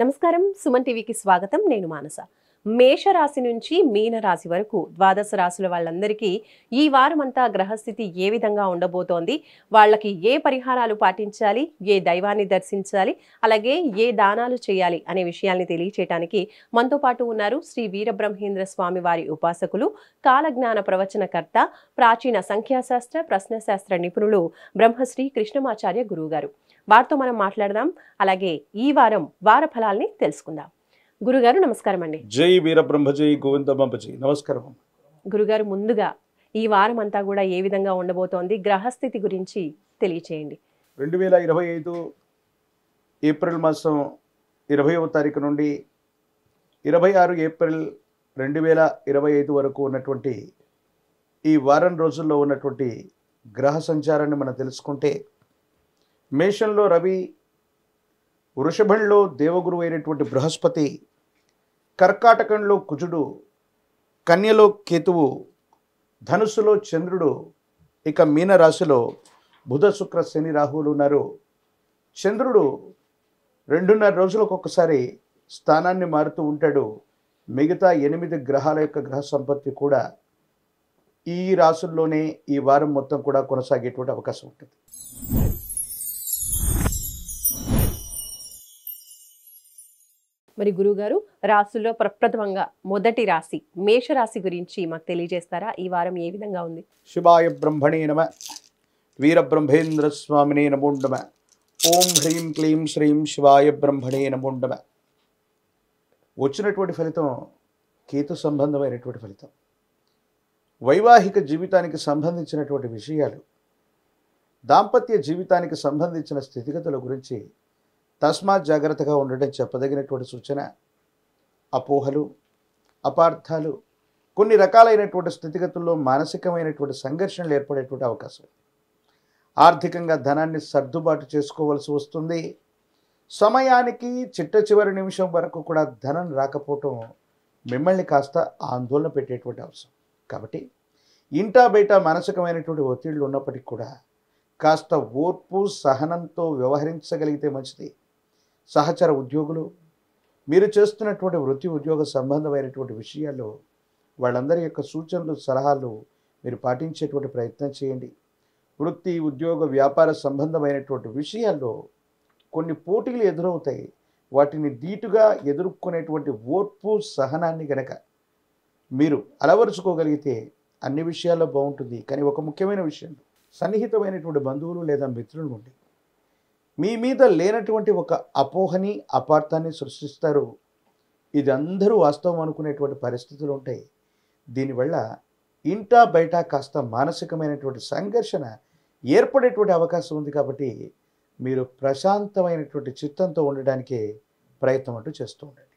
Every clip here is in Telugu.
నమస్కారం సుమన్ టీవీకి స్వాగతం. నేను మానస. మేషరాశి నుంచి మీన రాశి వరకు ద్వాదశ రాశుల వాళ్ళందరికీ ఈ వారం అంతా గ్రహస్థితి ఏ విధంగా ఉండబోతోంది, వాళ్ళకి ఏ పరిహారాలు పాటించాలి, ఏ దైవాన్ని దర్శించాలి, అలాగే ఏ దానాలు చేయాలి అనే విషయాల్ని తెలియచేయడానికి మనతో పాటు ఉన్నారు శ్రీ వీరబ్రహ్మేంద్ర స్వామి వారి ఉపాసకులు, కాలజ్ఞాన ప్రవచనకర్త, ప్రాచీన సంఖ్యాశాస్త్ర ప్రశ్నశాస్త్ర నిపుణులు బ్రహ్మశ్రీ కృష్ణమాచార్య గురువు గారు. వారితో మనం మాట్లాడదాం. అలాగే ఈ వారం వార ఫలాల్ని తెలుసుకుందాం. గురుగారు నమస్కారం అండి. జై వీరబ్రహ్మ జై గోవిందబంపజీ. నమస్కారం గురుగారు. ముందుగా ఈ వారం అంతా కూడా ఏ విధంగా ఉండబోతోంది, గ్రహస్థితి గురించి తెలియచేయండి. 2025 ఏప్రిల్ మాసం 20వ తారీఖు నుండి 26 ఏప్రిల్ 2025 వరకు ఉన్నటువంటి ఈ వారం రోజుల్లో ఉన్నటువంటి గ్రహ సంచారాన్ని మనం తెలుసుకుంటే, మేషంలో రవి, వృషభంలో దేవగురు అయినటువంటి బృహస్పతి, కర్కాటకంలో కుజుడు, కన్యలో కేతువు, ధనుస్సులో చంద్రుడు, ఇక మీనరాశిలో బుధ శుక్ర శని రాహువులు ఉన్నారు. చంద్రుడు 2.5 రోజులకు ఒకసారి స్థానాన్ని మారుతూ ఉంటాడు. మిగతా 8 గ్రహాల యొక్క గ్రహ సంపత్తి కూడా ఈ రాశుల్లోనే ఈ వారం మొత్తం కూడా కొనసాగేటువంటి అవకాశం ఉంటుంది. మరి గురుగారు, రాశుల్లో ప్రప్రథమంగా మొదటి రాశి మేషరాశి గురించి మాకు తెలియజేస్తారా? ఈ వారం ఏ విధంగా ఉంది? శివాయ బ్రహ్మణే నమ, వీరబ్రహ్మేంద్ర స్వామినే నమో నమ, ఓం హ్రీం క్లీం శ్రీం శివాయ బ్రహ్మణే నమో నమ. వచ్చినటువంటి ఫలితం కేతు సంబంధమైనటువంటి ఫలితం. వైవాహిక జీవితానికి సంబంధించినటువంటి విషయాలు, దాంపత్య జీవితానికి సంబంధించిన స్థితిగతుల గురించి తస్మాత్ జాగ్రత్తగా ఉండడం చెప్పదగినటువంటి సూచన. అపోహలు, అపార్థాలు, కొన్ని రకాలైనటువంటి స్థితిగతుల్లో మానసికమైనటువంటి సంఘర్షణలు ఏర్పడేటువంటి అవకాశం. ఆర్థికంగా ధనాన్ని సర్దుబాటు చేసుకోవాల్సి వస్తుంది. సమయానికి చిట్ట చివరి నిమిషం వరకు కూడా ధనం రాకపోవటం మిమ్మల్ని కాస్త ఆందోళన పెట్టేటువంటి అవసరం. కాబట్టి ఇంటా బయట మానసికమైనటువంటి ఒత్తిళ్లు ఉన్నప్పటికీ కూడా కాస్త ఓర్పు సహనంతో వ్యవహరించగలిగితే మంచిది. సహచర ఉద్యోగులు, మీరు చేస్తున్నటువంటి వృత్తి ఉద్యోగ సంబంధమైనటువంటి విషయాల్లో వాళ్ళందరి యొక్క సూచనలు సలహాలు మీరు పాటించేటువంటి ప్రయత్నం చేయండి. వృత్తి ఉద్యోగ వ్యాపార సంబంధమైనటువంటి విషయాల్లో కొన్ని పోటీలు ఎదురవుతాయి. వాటిని ధీటుగా ఎదుర్కొనేటువంటి ఓర్పు సహనాన్ని గనక మీరు అలవరుచుకోగలిగితే అన్ని విషయాల్లో బాగుంటుంది. కానీ ఒక ముఖ్యమైన విషయం, సన్నిహితమైనటువంటి బంధువులు లేదా మిత్రుల నుండి మీ మీద లేనటువంటి ఒక అపోహని, అపార్థాన్ని సృష్టిస్తారు. ఇది అందరూ వాస్తవం అనుకునేటువంటి పరిస్థితులు ఉంటాయి. దీనివల్ల ఇంటా బయట కాస్త మానసికమైనటువంటి సంఘర్షణ ఏర్పడేటువంటి అవకాశం ఉంది. కాబట్టి మీరు ప్రశాంతమైనటువంటి చిత్తంతో ఉండడానికే ప్రయత్నం అంటూ చేస్తూ ఉండండి.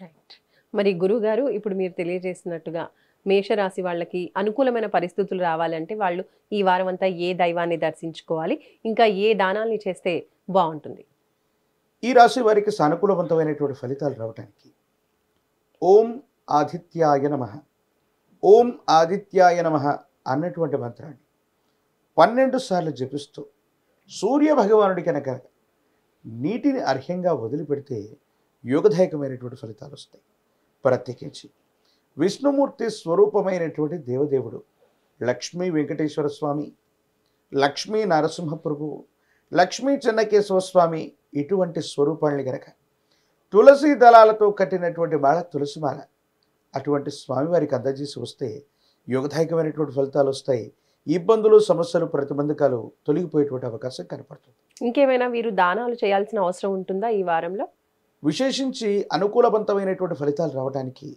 రైట్. మరి గురుగారు, ఇప్పుడు మీరు తెలియజేసినట్టుగా మేషరాశి వాళ్ళకి అనుకూలమైన పరిస్థితులు రావాలంటే వాళ్ళు ఈ వారం అంతా ఏ దైవాన్ని దర్శించుకోవాలి, ఇంకా ఏ దానాల్ని చేస్తే బాగుంటుంది? ఈ రాశి వారికి సానుకూలవంతమైనటువంటి ఫలితాలు రావడానికి ఓం ఆదిత్యాయ నమః, ఓం ఆదిత్యాయ నమః అన్నటువంటి మంత్రాన్ని 12 సార్లు జపిస్తూ సూర్య భగవానుడి కనుక నీటిని అర్హ్యంగా వదిలిపెడితే యోగదాయకమైనటువంటి ఫలితాలు వస్తాయి. ప్రత్యేకించి విష్ణుమూర్తి స్వరూపమైనటువంటి దేవదేవుడు లక్ష్మీ వెంకటేశ్వర స్వామి, లక్ష్మీ నరసింహప్రభు, లక్ష్మీ చెన్నకేశవ స్వామి ఇటువంటి స్వరూపాలని గనక తులసి దళాలతో కట్టినటువంటి మాల, తులసి మాల అటువంటి స్వామివారికి అందజేసి వస్తే యోగదాయకమైనటువంటి ఫలితాలు వస్తాయి. ఇబ్బందులు, సమస్యలు, ప్రతిబంధకాలు తొలగిపోయేటువంటి అవకాశం కనపడుతుంది. ఇంకేమైనా వీరు దానాలు చేయాల్సిన అవసరం ఉంటుందా ఈ వారంలో? విశేషించి అనుకూలవంతమైనటువంటి ఫలితాలు రావడానికి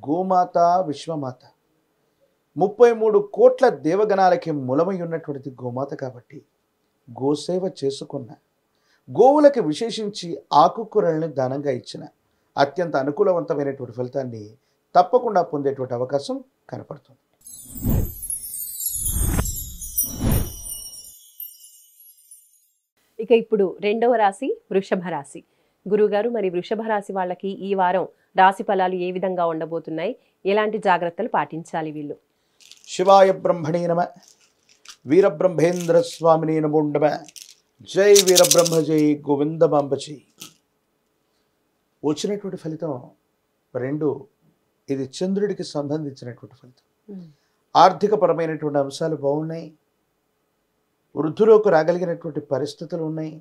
గోమాత, విశ్వమాత, 33 కోట్ల దేవగణాలకి మూలమై ఉన్నటువంటిది గోమాత. కాబట్టి గోసేవ చేసుకున్న, గోవులకి విశేషించి ఆకుకూరల్ని దానంగా ఇచ్చిన అత్యంత అనుకూలవంతమైనటువంటి ఫలితాన్ని తప్పకుండా పొందేటువంటి అవకాశం కనపడుతుంది. ఇక ఇప్పుడు రెండవ రాశి వృషభ రాశి. గురుగారు, మరి వృషభ రాశి వాళ్ళకి ఈ వారం రాశి ఫలాలు ఏ విధంగా ఉండబోతున్నాయి, ఎలాంటి జాగ్రత్తలు పాటించాలి వీళ్ళు? శివాయ బ్రహ్మణే నమ, వీరబ్రహ్మేంద్ర స్వామినే నమో నమ. జై వీరబ్రహ్మ జై గోవిందబాంబ జై. వచ్చినటువంటి ఫలితం 2, ఇది చంద్రుడికి సంబంధించినటువంటి ఫలితం. ఆర్థికపరమైనటువంటి అంశాలు బాగున్నాయి. వృద్ధిలోకి రాగలిగినటువంటి పరిస్థితులు ఉన్నాయి.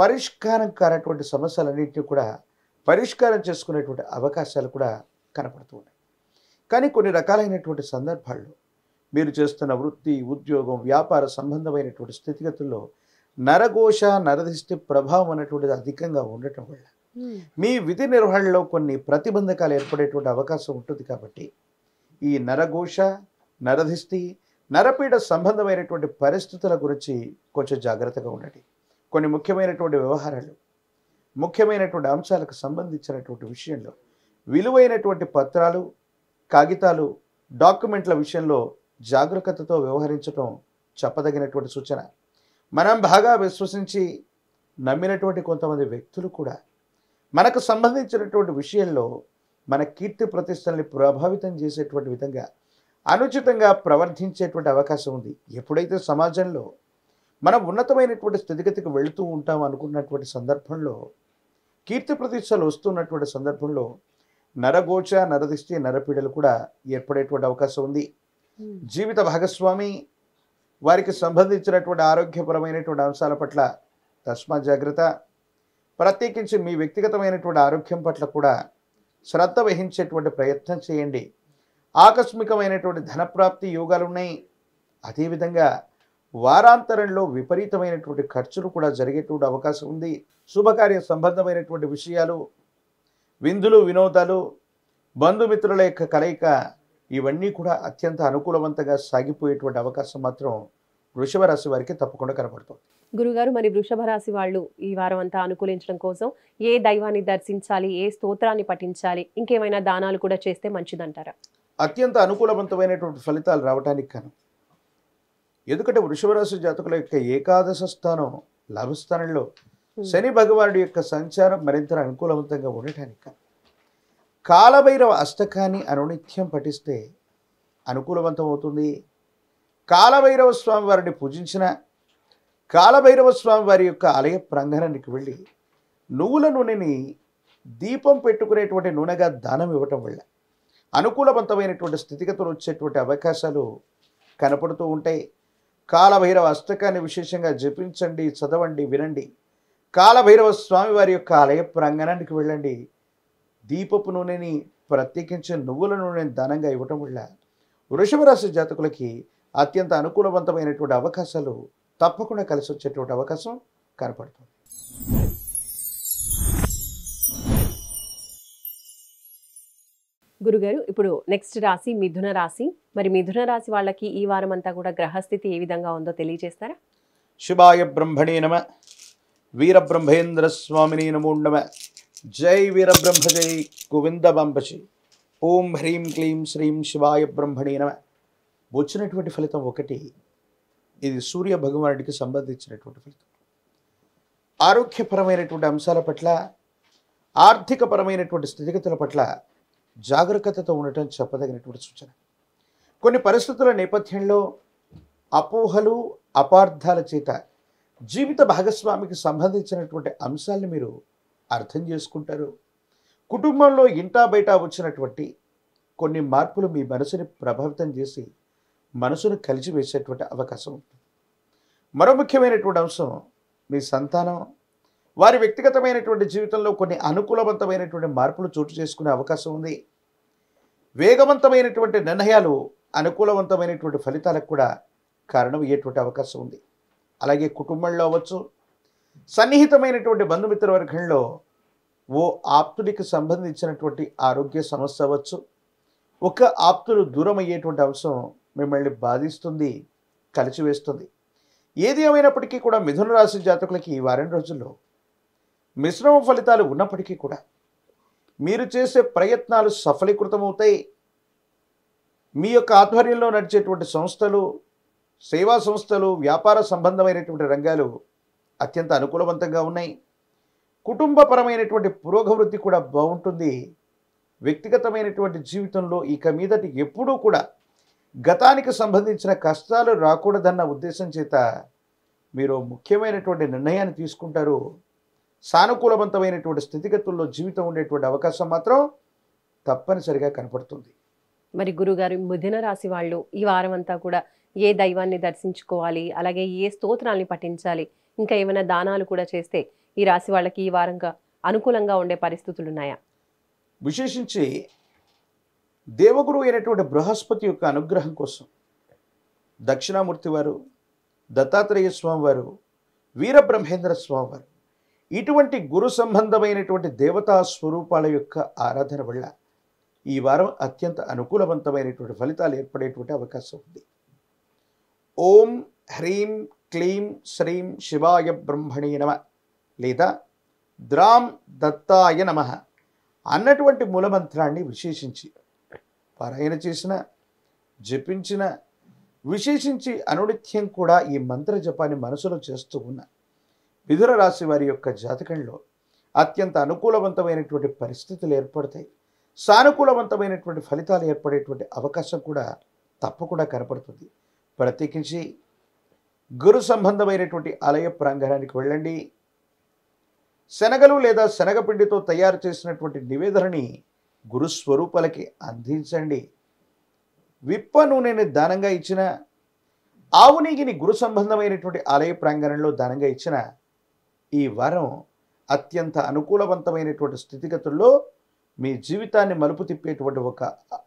పరిష్కారం కానటువంటి సమస్యలన్నింటినీ కూడా పరిష్కారం చేసుకునేటువంటి అవకాశాలు కూడా కనపడుతూ ఉన్నాయి. కానీ కొన్ని రకాలైనటువంటి సందర్భాల్లో మీరు చేస్తున్న వృత్తి, ఉద్యోగం, వ్యాపార సంబంధమైనటువంటి స్థితిగతుల్లో నరఘోష, నరదిష్టి ప్రభావం అనేటువంటిది అధికంగా ఉండటం వల్ల మీ విధి నిర్వహణలో కొన్ని ప్రతిబంధకాలు ఏర్పడేటువంటి అవకాశం ఉంటుంది. కాబట్టి ఈ నరఘోష, నరదిష్టి, నరపీడ సంబంధమైనటువంటి పరిస్థితుల గురించి కొంచెం జాగ్రత్తగా ఉండండి. కొన్ని ముఖ్యమైనటువంటి వ్యవహారాలు, ముఖ్యమైనటువంటి అంశాలకు సంబంధించినటువంటి విషయంలో విలువైనటువంటి పత్రాలు, కాగితాలు, డాక్యుమెంట్ల విషయంలో జాగరూకతతో వ్యవహరించడం చెప్పదగినటువంటి సూచన. మనం బాగా విశ్వసించి నమ్మినటువంటి కొంతమంది వ్యక్తులు కూడా మనకు సంబంధించినటువంటి విషయంలో మన కీర్తి ప్రతిష్టల్ని ప్రభావితం చేసేటువంటి విధంగా అనుచితంగా ప్రవర్తించేటువంటి అవకాశం ఉంది. ఎప్పుడైతే సమాజంలో మనం ఉన్నతమైనటువంటి స్థితిగతికి వెళుతూ ఉంటాం అనుకున్నటువంటి సందర్భంలో, కీర్తి ప్రతిష్టలు వస్తున్నటువంటి సందర్భంలో నరఘోష, నరదిష్టి, నరపీడలు కూడా ఏర్పడేటువంటి అవకాశం ఉంది. జీవిత భాగస్వామి వారికి సంబంధించినటువంటి ఆరోగ్యపరమైనటువంటి అంశాల పట్ల తస్మా జాగ్రత్త. ప్రత్యేకించి మీ వ్యక్తిగతమైనటువంటి ఆరోగ్యం పట్ల కూడా శ్రద్ధ వహించేటువంటి ప్రయత్నం చేయండి. ఆకస్మికమైనటువంటి ధనప్రాప్తి యోగాలు ఉన్నాయి. అదేవిధంగా వారాంతరంలో విపరీతమైనటువంటి ఖర్చులు కూడా జరిగేటువంటి అవకాశం ఉంది. శుభకార్య సంబంధమైనటువంటి విషయాలు, విందులు, వినోదాలు, బంధుమిత్రుల యొక్క కలయిక, ఇవన్నీ కూడా అత్యంత అనుకూలవంతంగా సాగిపోయేటువంటి అవకాశం మాత్రం వృషభ రాశి వారికి తప్పకుండా కనబడుతుంది. గురుగారు, మరి వృషభ రాశి వాళ్ళు ఈ వారం అంతా అనుకూలించడం కోసం ఏ దైవాన్ని దర్శించాలి, ఏ స్తోత్రాన్ని పఠించాలి, ఇంకేమైనా దానాలు కూడా చేస్తే మంచిదంటారా? అత్యంత అనుకూలవంతమైనటువంటి ఫలితాలు రావడానికి కాను. ఎందుకంటే వృషభ రాశి జాతకుల యొక్క ఏకాదశ స్థానం లాభస్థానంలో శని భగవానుడి యొక్క సంచారం మరింత అనుకూలవంతంగా ఉండటానికి కాను. కాలభైరవ అష్టకాన్ని అనునిత్యం పఠిస్తే అనుకూలవంతం అవుతుంది. కాలభైరవ స్వామి వారిని పూజించిన, కాలభైరవ స్వామి వారి యొక్క ఆలయ ప్రాంగణానికి వెళ్ళి నువ్వుల నూనెని దీపం పెట్టుకునేటువంటి నూనెగా దానం ఇవ్వటం వల్ల అనుకూలవంతమైనటువంటి స్థితిగతులు వచ్చేటువంటి అవకాశాలు కనపడుతూ ఉంటాయి. కాలభైరవ అష్టకాన్ని విశేషంగా జపించండి, చదవండి, వినండి. కాలభైరవ స్వామి వారి యొక్క ఆలయ ప్రాంగణానికి వెళ్ళండి. దీపపు నూనెని, ప్రత్యేకించి నువ్వుల నూనెని దానంగా ఇవ్వటం వల్ల వృషభ రాశి జాతకులకి అత్యంత అనుకూలవంతమైనటువంటి అవకాశాలు తప్పకుండా కలిసి వచ్చేటువంటి అవకాశం కనపడుతుంది. గురుగారు, ఇప్పుడు నెక్స్ట్ రాశి మిథున రాశి. మరి మిథున రాశి వాళ్ళకి ఈ వారం అంతా కూడా గ్రహస్థితి ఏ విధంగా ఉందో తెలియజేస్తారా? శివాయ బ్రహ్మణే నమ. వీరబ్రహ్మేంద్ర స్వామిని నమో నమ. జై వీరబ్రహ్మ, జై గోవింద బంబశి. ఓం హ్రీం క్లీం శ్రీం శివాయ బ్రహ్మణే నమ. వచ్చినటువంటి ఫలితం 1, ఇది సూర్య భగవానుడికి సంబంధించినటువంటి ఫలితం. ఆరోగ్యపరమైనటువంటి అంశాల పట్ల, ఆర్థికపరమైనటువంటి స్థితిగతుల పట్ల జాగరూకతతో ఉండటం చెప్పదగినటువంటి సూచన. కొన్ని పరిస్థితుల నేపథ్యంలో అపోహలు, అపార్థాల చేత జీవిత భాగస్వామికి సంబంధించినటువంటి అంశాలను మీరు అర్థం చేసుకుంటారు. కుటుంబంలో ఇంటా బయట వచ్చినటువంటి కొన్ని మార్పులు మీ మనసుని ప్రభావితం చేసి మనసును కలిసివేసేటువంటి అవకాశం ఉంటుంది. మరో ముఖ్యమైనటువంటి అంశం మీ సంతానం. వారి వ్యక్తిగతమైనటువంటి జీవితంలో కొన్ని అనుకూలవంతమైనటువంటి మార్పులు చోటు చేసుకునే అవకాశం ఉంది. వేగవంతమైనటువంటి నిర్ణయాలు అనుకూలవంతమైనటువంటి ఫలితాలకు కూడా కారణమయ్యేటువంటి అవకాశం ఉంది. అలాగే కుటుంబంలో అవ్వచ్చు, సన్నిహితమైనటువంటి బంధుమిత్ర వర్గంలో ఓ ఆప్తుడికి సంబంధించినటువంటి ఆరోగ్య సమస్య అవ్వచ్చు. ఒక ఆప్తులు దూరం అయ్యేటువంటి అంశం మిమ్మల్ని బాధిస్తుంది, కలిసివేస్తుంది. ఏది ఏమైనప్పటికీ కూడా మిథున రాశి జాతకులకి ఈ వారం రోజుల్లో మిశ్రమ ఫలితాలు ఉన్నప్పటికీ కూడా మీరు చేసే ప్రయత్నాలు సఫలీకృతమవుతాయి. మీ యొక్క ఆధ్వర్యంలో నడిచేటువంటి సంస్థలు, సేవా సంస్థలు, వ్యాపార సంబంధమైనటువంటి రంగాలు అత్యంత అనుకూలవంతంగా ఉన్నాయి. కుటుంబపరమైనటువంటి పురోగవృద్ధి కూడా బాగుంటుంది. వ్యక్తిగతమైనటువంటి జీవితంలో ఇక మీదటి ఎప్పుడూ కూడా గతానికి సంబంధించిన కష్టాలు రాకూడదన్న ఉద్దేశం చేత మీరు ముఖ్యమైనటువంటి నిర్ణయాన్ని తీసుకుంటారు. సానుకూలవంతమైనటువంటి స్థితిగతుల్లో జీవితం ఉండేటువంటి అవకాశం మాత్రం తప్పనిసరిగా కనపడుతుంది. మరి గురుగారు, మిథున రాశి వాళ్ళు ఈ వారం అంతా కూడా ఏ దైవాన్ని దర్శించుకోవాలి, అలాగే ఏ స్తోత్రాల్ని పఠించాలి, ఇంకా ఏమైనా దానాలు కూడా చేస్తే ఈ రాశి వాళ్ళకి ఈ వారంగా అనుకూలంగా ఉండే పరిస్థితులు ఉన్నాయా? విశేషించి దేవగురు అయినటువంటి బృహస్పతి యొక్క అనుగ్రహం కోసం దక్షిణామూర్తి వారు, దత్తాత్రేయ స్వామి వారు, వీరబ్రహ్మేంద్ర స్వామి వారు ఇటువంటి గురు సంబంధమైనటువంటి దేవతా స్వరూపాల యొక్క ఆరాధన వల్ల ఈ వారం అత్యంత అనుకూలవంతమైనటువంటి ఫలితాలు ఏర్పడేటువంటి అవకాశం ఉంది. ఓం హ్రీం క్లీం శ్రీం శివాయ బ్రహ్మణే నమ లేదా ద్రాం దత్తాయ నమ అన్నటువంటి మూలమంత్రాన్ని విశేషించి పారాయణ చేసిన, జపించిన, విశేషించి అనునిత్యం కూడా ఈ మంత్ర జపాన్ని మనసులో చేస్తూ ఉన్న మిథున రాశి వారి యొక్క జాతకంలో అత్యంత అనుకూలవంతమైనటువంటి పరిస్థితులు ఏర్పడతాయి. సానుకూలవంతమైనటువంటి ఫలితాలు ఏర్పడేటువంటి అవకాశం కూడా తప్పకుండా కనపడుతుంది. ప్రత్యేకించి గురు సంబంధమైనటువంటి ఆలయ ప్రాంగణానికి వెళ్ళండి. శనగలు లేదా శనగపిండితో తయారు చేసినటువంటి నివేదనని గురు స్వరూపాలకి అందించండి. విప్ప నూనెని దానంగా ఇచ్చిన, ఆవు నెయ్యిని గురు సంబంధమైనటువంటి ఆలయ ప్రాంగణంలో దానంగా ఇచ్చిన ఈ వారం అత్యంత అనుకూలవంతమైనటువంటి స్థితిగతుల్లో మీ జీవితాన్ని మలుపు తిప్పేటువంటి ఒక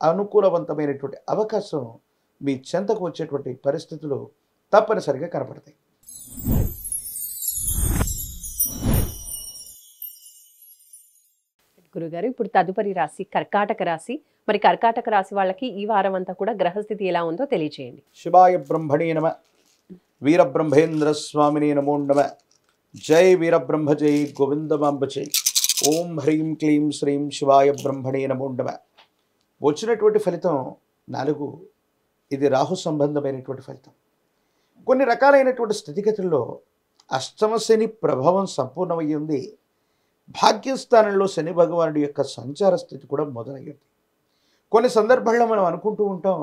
అనుకూలవంతమైనటువంటి అవకాశం మీ చెంతకు వచ్చేటువంటి పరిస్థితులు తప్పనిసరిగా కనపడతాయి. గురుగారు, ఇప్పుడు తదుపరి రాశి కర్కాటక రాశి. మరి కర్కాటక రాశి వాళ్ళకి ఈ వారం అంతా కూడా గ్రహస్థితి ఎలా ఉందో తెలియచేయండి. శివాయ బ్రహ్మణే నమ, వీరబ్రహ్మేంద్ర స్వామినే నమో నమ. జై వీరబ్రహ్మ జై గోవిందమాంబ జై. ఓం హ్రీం క్లీం శ్రీం శివాయ బ్రహ్మణే నమో నమ. వచ్చినటువంటి ఫలితం 4. ఇది రాహు సంబంధమైనటువంటి ఫలితం. కొన్ని రకాలైనటువంటి స్థితిగతుల్లో అష్టమ శని ప్రభావం సంపూర్ణమయ్యి ఉంది. భాగ్యస్థానంలో శని భగవానుడి యొక్క సంచార స్థితి కూడా మొదలయ్యింది. కొన్ని సందర్భాల్లో మనం అనుకుంటూ ఉంటాం,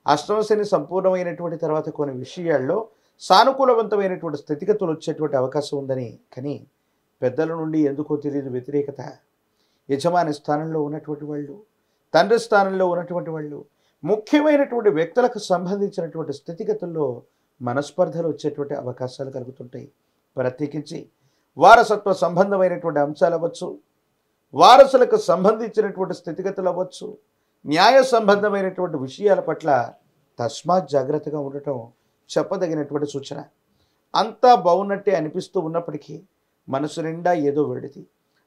అష్టమ శని సంపూర్ణమైనటువంటి తర్వాత కొన్ని విషయాల్లో సానుకూలవంతమైనటువంటి స్థితిగతులు వచ్చేటువంటి అవకాశం ఉందని. కానీ పెద్దల నుండి ఎందుకో తెలియదు వ్యతిరేకత. యజమాని స్థానంలో ఉన్నటువంటి వాళ్ళు, తండ్రి స్థానంలో ఉన్నటువంటి వాళ్ళు, ముఖ్యమైనటువంటి వ్యక్తులకు సంబంధించినటువంటి స్థితిగతుల్లో మనస్పర్ధలు వచ్చేటువంటి అవకాశాలు కలుగుతుంటాయి. ప్రత్యేకించి వారసత్వ సంబంధమైనటువంటి అంశాలు అవ్వచ్చు, వారసులకు సంబంధించినటువంటి స్థితిగతులు అవ్వచ్చు, న్యాయ సంబంధమైనటువంటి విషయాల పట్ల తస్మాత్ జాగ్రత్తగా ఉండటం చెప్పదగినటువంటి సూచన. అంతా బాగున్నట్టే అనిపిస్తూ ఉన్నప్పటికీ మనసు నిండా ఏదో వెడితి,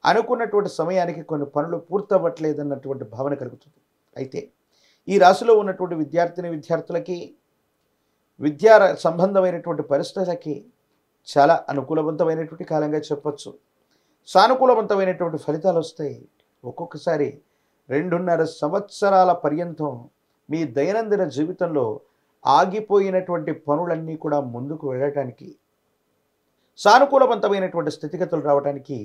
అనుకున్నటువంటి సమయానికి కొన్ని పనులు పూర్తవ్వట్లేదన్నటువంటి భావన కలుగుతుంది. అయితే ఈ రాశిలో ఉన్నటువంటి విద్యార్థులకి, విద్యా సంబంధమైనటువంటి పరిస్థితులకి చాలా అనుకూలవంతమైనటువంటి కాలంగా చెప్పచ్చు. సానుకూలవంతమైనటువంటి ఫలితాలు వస్తాయి. ఒక్కొక్కసారి 2.5 సంవత్సరాల పర్యంతం మీ దైనందిన జీవితంలో ఆగిపోయినటువంటి పనులన్నీ కూడా ముందుకు వెళ్ళటానికి, సానుకూలవంతమైనటువంటి స్థితిగతులు రావడానికి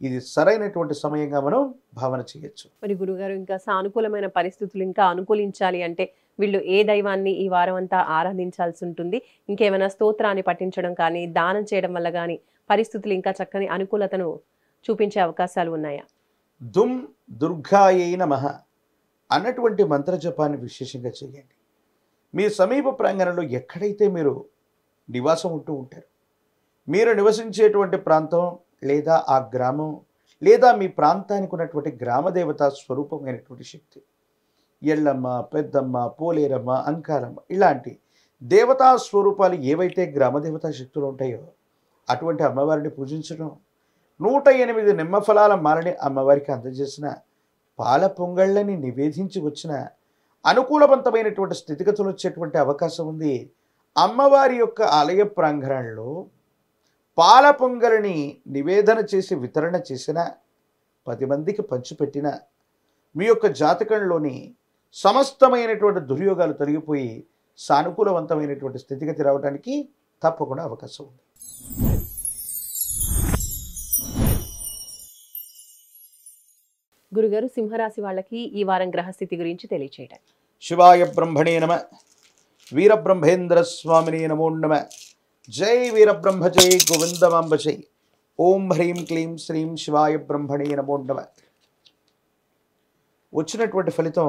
ఇది సరైనటువంటి సమయంగా మనం భావన చేయొచ్చు. మరి గురుగారు, ఇంకా సానుకూలమైన పరిస్థితులు ఇంకా అనుకూలించాలి అంటే వీళ్ళు ఏ దైవాన్ని ఈ వారం అంతా ఆరాధించాల్సి ఉంటుంది? ఇంకేమైనా స్తోత్రాన్ని పఠించడం కానీ, దానం చేయడం వల్ల కానీ పరిస్థితులు ఇంకా చక్కని అనుకూలతను చూపించే అవకాశాలు ఉన్నాయా? దుమ్ దుర్గాయై నమః అన్నటువంటి మంత్రజపాన్ని విశేషంగా చేయండి. మీ సమీప ప్రాంగణంలో ఎక్కడైతే మీరు నివాసం ఉంటూ ఉంటారు, మీరు నివసించేటువంటి ప్రాంతం లేదా ఆ గ్రామం లేదా మీ ప్రాంతానికి ఉన్నటువంటి గ్రామదేవత స్వరూపమైనటువంటి శక్తి, ఎల్లమ్మ, పెద్దమ్మ, పోలేరమ్మ, అంకాలమ్మ ఇలాంటి దేవతా స్వరూపాలు ఏవైతే గ్రామదేవతా శక్తులు ఉంటాయో అటువంటి అమ్మవారిని పూజించడం, 108 నిమ్మఫలాల మాలని అమ్మవారికి అందజేసిన, పాల పొంగళ్ళని నివేదించి వచ్చిన అనుకూలవంతమైనటువంటి స్థితిగతులు వచ్చేటువంటి అవకాశం ఉంది. అమ్మవారి యొక్క ఆలయ ప్రాంగణంలో పాల పొంగలిని నివేదన చేసి వితరణ చేసిన, 10 మందికి పంచిపెట్టిన మీ యొక్క జాతకంలోని సమస్తమైనటువంటి దుర్యోగాలు తొలగిపోయి సానుకూలవంతమైనటువంటి స్థితిగతి రావడానికి తప్పకుండా అవకాశం ఉంది. గురుగారు, సింహరాశి వాళ్ళకి ఈ వారం గ్రహస్థితి గురించి తెలియచేయటం. శివాయ బ్రహ్మణే నమ, వీరబ్రహ్మేంద్ర స్వామినే నమో నమ. జై వీరబ్రహ్మ జై గోవిందమాంబ జై. ఓం హ్రీం క్లీం శ్రీం శివాయ బ్రహ్మణే నమో నమః. వచ్చినటువంటి ఫలితం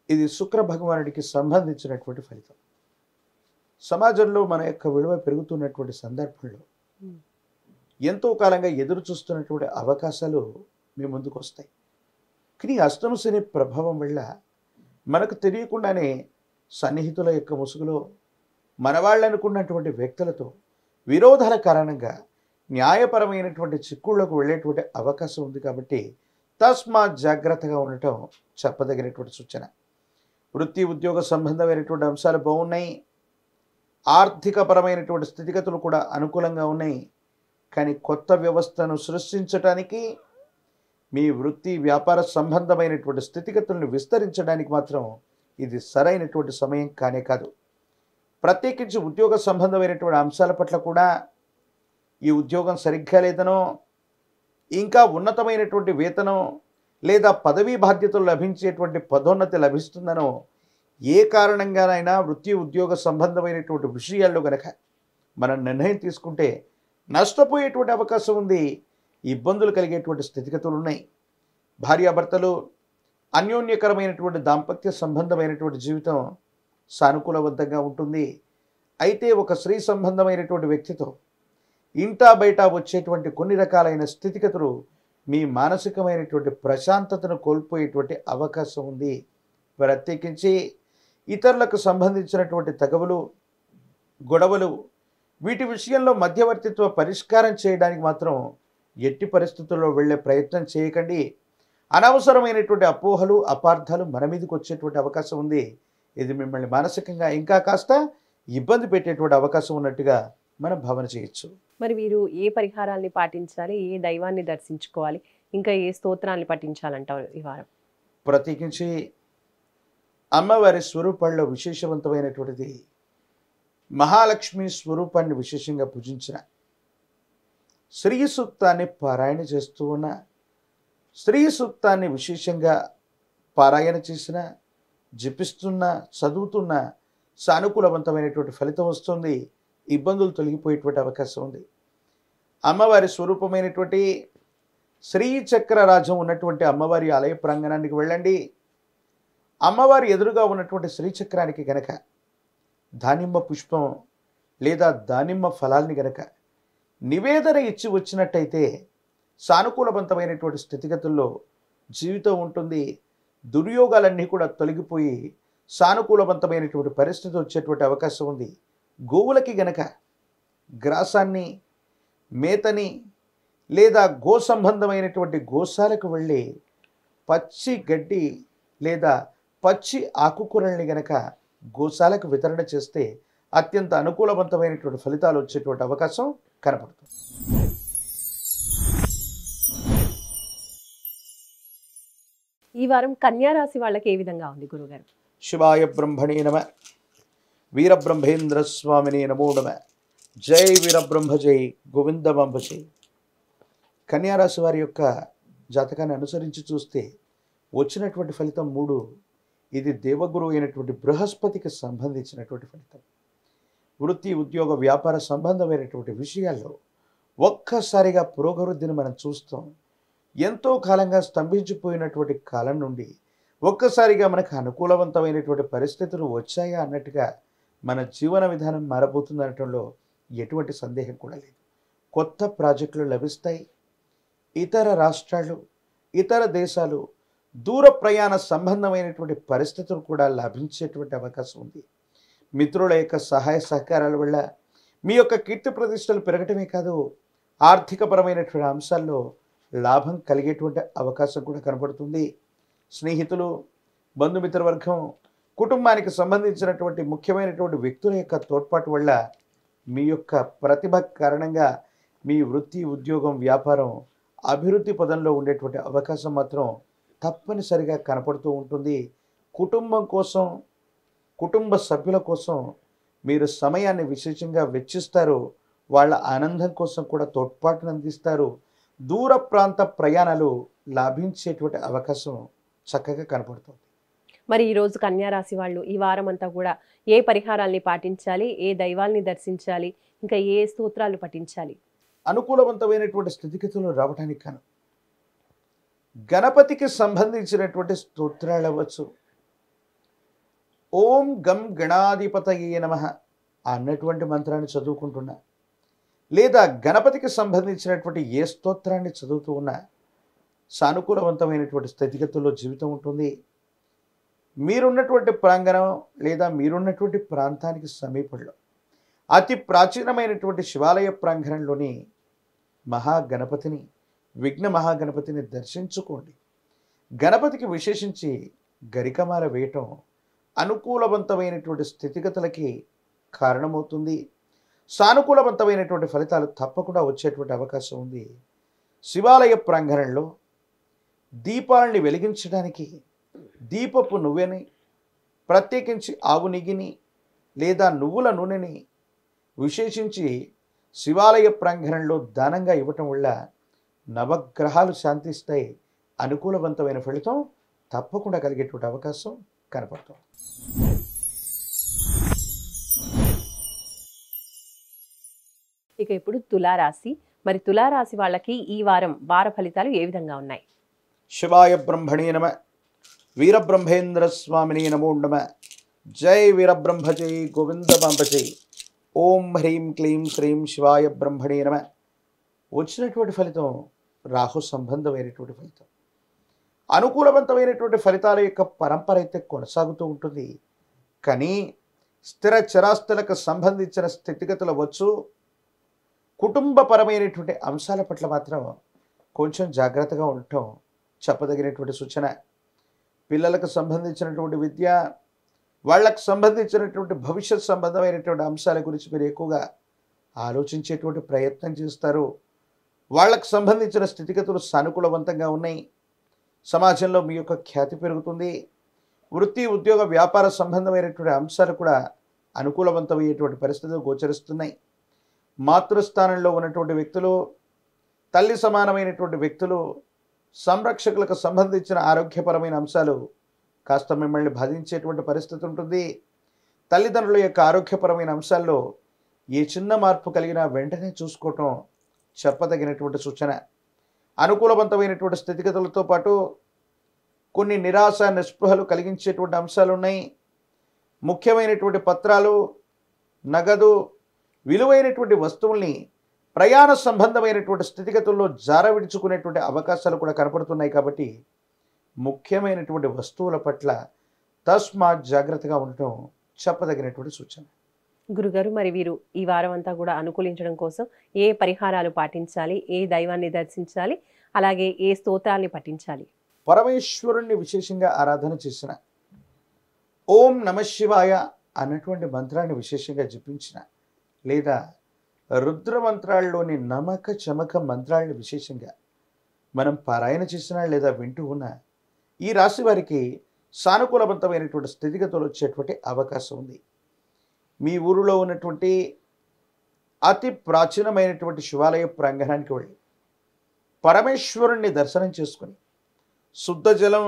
ఇది శుక్ర భగవానుడికి సంబంధించినటువంటి ఫలితం. సమాజంలో మన యొక్క విలువ పెరుగుతున్నటువంటి సందర్భంలో ఎంతో కాలంగా ఎదురు చూస్తున్నటువంటి అవకాశాలు మీ ముందుకు వస్తాయి. కానీ అష్టమ శని ప్రభావం వల్ల మనకు తెలియకుండానే సన్నిహితుల యొక్క ముసుగులో మనవాళ్ళు అనుకున్నటువంటి వ్యక్తులతో విరోధాల కారణంగా న్యాయపరమైనటువంటి చిక్కుళ్లకు వెళ్ళేటువంటి అవకాశం ఉంది. కాబట్టి తస్మాత్ జాగ్రత్తగా ఉండటం చెప్పదగినటువంటి సూచన. వృత్తి ఉద్యోగ సంబంధమైనటువంటి అంశాలు బాగున్నాయి. ఆర్థికపరమైనటువంటి స్థితిగతులు కూడా అనుకూలంగా ఉన్నాయి. కానీ కొత్త వ్యవస్థను సృష్టించడానికి, మీ వృత్తి వ్యాపార సంబంధమైనటువంటి స్థితిగతులను విస్తరించడానికి మాత్రం ఇది సరైనటువంటి సమయం కానే కాదు. ప్రత్యేకించి ఉద్యోగ సంబంధమైనటువంటి అంశాల పట్ల కూడా ఈ ఉద్యోగం సరిగ్గా లేదనో, ఇంకా ఉన్నతమైనటువంటి వేతనం లేదా పదవీ బాధ్యతలు లభించేటువంటి పదోన్నతి లభిస్తుందనో, ఏ కారణంగానైనా వృత్తి ఉద్యోగ సంబంధమైనటువంటి విషయాల్లో గనక మనం నిర్ణయం తీసుకుంటే నష్టపోయేటువంటి అవకాశం ఉంది. ఇబ్బందులు కలిగేటువంటి స్థితిగతులు ఉన్నాయి. భార్యాభర్తలు అన్యోన్యకరమైనటువంటి దాంపత్య సంబంధమైనటువంటి జీవితం సానుకూలవంతంగా ఉంటుంది. అయితే ఒక స్త్రీ సంబంధమైనటువంటి వ్యక్తితో ఇంటా బయట వచ్చేటువంటి కొన్ని రకాలైన స్థితిగతులు మీ మానసికమైనటువంటి ప్రశాంతతను కోల్పోయేటువంటి అవకాశం ఉంది. ప్రత్యేకించి ఇతరులకు సంబంధించినటువంటి తగవులు, గొడవలు, వీటి విషయంలో మధ్యవర్తిత్వ పరిష్కారం చేయడానికి మాత్రం ఎట్టి పరిస్థితుల్లో వెళ్ళే ప్రయత్నం చేయకండి. అనవసరమైనటువంటి అపోహలు, అపార్థాలు మన మీదకి వచ్చేటువంటి అవకాశం ఉంది. ఇది మిమ్మల్ని మానసికంగా ఇంకా కాస్త ఇబ్బంది పెట్టేటువంటి అవకాశం ఉన్నట్టుగా మనం భావన చేయొచ్చు. మరి వీరు ఏ పరిహారాల్ని పాటించాలి, ఏ దైవాన్ని దర్శించుకోవాలి, ఇంకా ఏ స్తోత్రాన్ని పఠించాలంటారు ఈ వారం? ప్రత్యేకించి అమ్మవారి స్వరూపాల్లో విశేషవంతమైనటువంటిది మహాలక్ష్మి స్వరూపాన్ని విశేషంగా పూజించిన, శ్రీ సూక్తాన్ని పారాయణ చేస్తూ ఉన్న, శ్రీ సూక్తాన్ని విశేషంగా పారాయణ చేసిన, జపిస్తున్న, చదువుతున్న సానుకూలవంతమైనటువంటి ఫలితం వస్తుంది. ఇబ్బందులు తొలగిపోయేటువంటి అవకాశం ఉంది. అమ్మవారి స్వరూపమైనటువంటి శ్రీచక్రరాజం ఉన్నటువంటి అమ్మవారి ఆలయ ప్రాంగణానికి వెళ్ళండి. అమ్మవారి ఎదురుగా ఉన్నటువంటి శ్రీచక్రానికి గనక దానిమ్మ పుష్పం లేదా దానిమ్మ ఫలాల్ని గనక నివేదన ఇచ్చి వచ్చినట్టయితే సానుకూలవంతమైనటువంటి స్థితిగతుల్లో జీవితం ఉంటుంది. దుర్యోగాలన్నీ కూడా తొలగిపోయి సానుకూలవంతమైనటువంటి పరిస్థితి వచ్చేటువంటి అవకాశం ఉంది. గోవులకి గనక గ్రాసాన్ని, మేతని లేదా గో సంబంధమైనటువంటి గోశాలకు వెళ్ళి పచ్చి గడ్డి లేదా పచ్చి ఆకుకూరల్ని గనక గోశాలకు వితరణ చేస్తే అత్యంత అనుకూలవంతమైనటువంటి ఫలితాలు వచ్చేటువంటి అవకాశం కనపడుతుంది. ఈ వారం కన్యా రాశి వాళ్ళకి ఏ విధంగా ఉంది గురుగారు? శివాయ బ్రహ్మణే నమః. వీరబ్రహ్మేంద్ర స్వామినే నమో నమః. జై వీరబ్రహ్మ జై గోవిందమంబ జై. కన్యారాశి వారి యొక్క జాతకాన్ని అనుసరించి చూస్తే వచ్చినటువంటి ఫలితం 3. ఇది దేవగురువు అయినటువంటి బృహస్పతికి సంబంధించినటువంటి ఫలితం. వృత్తి ఉద్యోగ వ్యాపార సంబంధమైనటువంటి విషయాల్లో ఒక్కసారిగా పురోగవృద్ధిని మనం చూస్తాం. ఎంతో కాలంగా స్తంభించిపోయినటువంటి కాలం నుండి ఒక్కసారిగా మనకు అనుకూలవంతమైనటువంటి పరిస్థితులు వచ్చాయా అన్నట్టుగా మన జీవన విధానం మారబోతుందనటంలో ఎటువంటి సందేహం కూడా లేదు. కొత్త ప్రాజెక్టులు లభిస్తాయి. ఇతర రాష్ట్రాలు, ఇతర దేశాలు, దూర ప్రయాణ సంబంధమైనటువంటి పరిస్థితులు కూడా లభించేటువంటి అవకాశం ఉంది. మిత్రుల యొక్క సహాయ సహకారాల వల్ల మీ యొక్క కీర్తి ప్రతిష్టలు పెరగటమే కాదు, ఆర్థికపరమైనటువంటి అంశాల్లో లాభం కలిగేటువంటి అవకాశం కూడా కనబడుతుంది. స్నేహితులు, బంధుమిత్రవర్గం, కుటుంబానికి సంబంధించినటువంటి ముఖ్యమైనటువంటి వ్యక్తుల యొక్క తోడ్పాటు వల్ల మీ యొక్క ప్రతిభ కారణంగా మీ వృత్తి ఉద్యోగం వ్యాపారం అభివృద్ధి పదంలో ఉండేటువంటి అవకాశం మాత్రం తప్పనిసరిగా కనపడుతూ ఉంటుంది. కుటుంబం కోసం, కుటుంబ సభ్యుల కోసం మీరు సమయాన్ని విశేషంగా వెచ్చిస్తారు. వాళ్ళ ఆనందం కోసం కూడా తోడ్పాటును అందిస్తారు. దూర ప్రాంత ప్రయాణాలు లాభించేటువంటి అవకాశం చక్కగా కనపడుతుంది. మరి ఈరోజు కన్యా రాశి వాళ్ళు ఈ వారం అంతా కూడా ఏ పరిహారాల్ని పాటించాలి, ఏ దైవాల్ని దర్శించాలి, ఇంకా ఏ స్తోత్రాలు పఠించాలి? అనుకూలవంతమైనటువంటి స్థితిగతులు రావడానికి కాను గణపతికి సంబంధించినటువంటి స్తోత్రాలు అవ్వచ్చు. ఓం గం గణాధిపతయే నమః అన్నటువంటి మంత్రాన్ని చదువుకుంటున్నా, లేదా గణపతికి సంబంధించినటువంటి ఏ స్తోత్రాన్ని చదువుతూ ఉన్నా సానుకూలవంతమైనటువంటి స్థితిగతుల్లో జీవితం ఉంటుంది. మీరున్నటువంటి ప్రాంగణం లేదా మీరున్నటువంటి ప్రాంతానికి సమీపంలో అతి ప్రాచీనమైనటువంటి శివాలయ ప్రాంగణంలోని మహాగణపతిని, విఘ్న మహాగణపతిని దర్శించుకోండి. గణపతికి విశేషించి గరికమాల వేయటం అనుకూలవంతమైనటువంటి స్థితిగతులకి కారణమవుతుంది. సానుకూలవంతమైనటువంటి ఫలితాలు తప్పకుండా వచ్చేటువంటి అవకాశం ఉంది. శివాలయ ప్రాంగణంలో దీపాలని వెలిగించడానికి దీపపు నువ్వెని, ప్రత్యేకించి ఆవు నెయ్యిని లేదా నువ్వుల నూనెని విశేషించి శివాలయ ప్రాంగణంలో దానంగా ఇవ్వటం వల్ల నవగ్రహాలు శాంతిస్తాయి. అనుకూలవంతమైన ఫలితం తప్పకుండా కలిగేటువంటి అవకాశం కనపడుతుంది. ఇక ఇప్పుడు తులారాశి. మరి తులారాశి వాళ్ళకి ఈ వారం వార ఫలితాలు ఏ విధంగా ఉన్నాయి? శివాయ బ్రహ్మణే నమ, వీరబ్రహ్మేంద్ర స్వామిని నమో నమ. జై వీరబ్రహ్మ జై గోవిందమాంబ జై. ఓం హ్రీం క్లీం శ్రీం శివాయ బ్రహ్మణే నమ. వచ్చినటువంటి ఫలితం రాహు సంబంధమైనటువంటి ఫలితం. అనుకూలవంతమైనటువంటి ఫలితాల యొక్క పరంపర అయితే కొనసాగుతూ ఉంటుంది. కానీ స్థిర చరాస్తులకు సంబంధించిన స్థితిగతులు వచ్చు, కుటుంబపరమైనటువంటి అంశాల పట్ల మాత్రం కొంచెం జాగ్రత్తగా ఉండటం చెప్పదగినటువంటి సూచన. పిల్లలకు సంబంధించినటువంటి విద్య, వాళ్ళకు సంబంధించినటువంటి భవిష్యత్ సంబంధమైనటువంటి అంశాల గురించి మీరు ఎక్కువగా ఆలోచించేటువంటి ప్రయత్నం చేస్తారు. వాళ్ళకు సంబంధించిన స్థితిగతులు సానుకూలవంతంగా ఉన్నాయి. సమాజంలో మీ యొక్క ఖ్యాతి పెరుగుతుంది. వృత్తి, ఉద్యోగ, వ్యాపార సంబంధమైనటువంటి అంశాలు కూడా అనుకూలవంతమయ్యేటువంటి పరిస్థితులు గోచరిస్తున్నాయి. మాతృస్థానంలో ఉన్నటువంటి వ్యక్తులు, తల్లి సమానమైనటువంటి వ్యక్తులు, సంరక్షకులకు సంబంధించిన ఆరోగ్యపరమైన అంశాలు కాస్త మిమ్మల్ని బాధించేటువంటి పరిస్థితి ఉంటుంది. తల్లిదండ్రుల యొక్క ఆరోగ్యపరమైన అంశాల్లో ఏ చిన్న మార్పు కలిగినా వెంటనే చూసుకోవటం చెప్పదగినటువంటి సూచన. అనుకూలవంతమైనటువంటి స్థితిగతులతో పాటు కొన్ని నిరాశ, నిస్పృహలు కలిగించేటువంటి అంశాలు ఉన్నాయి. ముఖ్యమైనటువంటి పత్రాలు, నగదు, విలువైనటువంటి వస్తువుల్ని ప్రయాణ సంబంధమైనటువంటి స్థితిగతుల్లో జారవిడుచుకునేటువంటి అవకాశాలు కూడా కనపడుతున్నాయి. కాబట్టి ముఖ్యమైనటువంటి వస్తువుల పట్ల తస్మాత్ జాగ్రత్తగా ఉండటం చెప్పదగినటువంటి సూచన. గురుగారు, మరి వీరు ఈ వారం అంతా కూడా అనుకూలించడం కోసం ఏ పరిహారాలు పాటించాలి, ఏ దైవాన్ని దర్శించాలి, అలాగే ఏ స్తోత్రాల్ని పఠించాలి? పరమేశ్వరుణ్ణి విశేషంగా ఆరాధన చేసిన, ఓం నమశివాయ అన్నటువంటి మంత్రాన్ని విశేషంగా జపించిన, లేదా రుద్ర మంత్రాల్లోని నమక చమక మంత్రాలను విశేషంగా మనం పారాయణ చేసినా లేదా వింటూ ఉన్న ఈ రాశి వారికి సానుకూలవంతమైనటువంటి స్థితిగతులు వచ్చేటువంటి అవకాశం ఉంది. మీ ఊరిలో ఉన్నటువంటి అతి ప్రాచీనమైనటువంటి శివాలయ ప్రాంగణానికి వెళ్ళి పరమేశ్వరుణ్ణి దర్శనం చేసుకుని శుద్ధ జలం,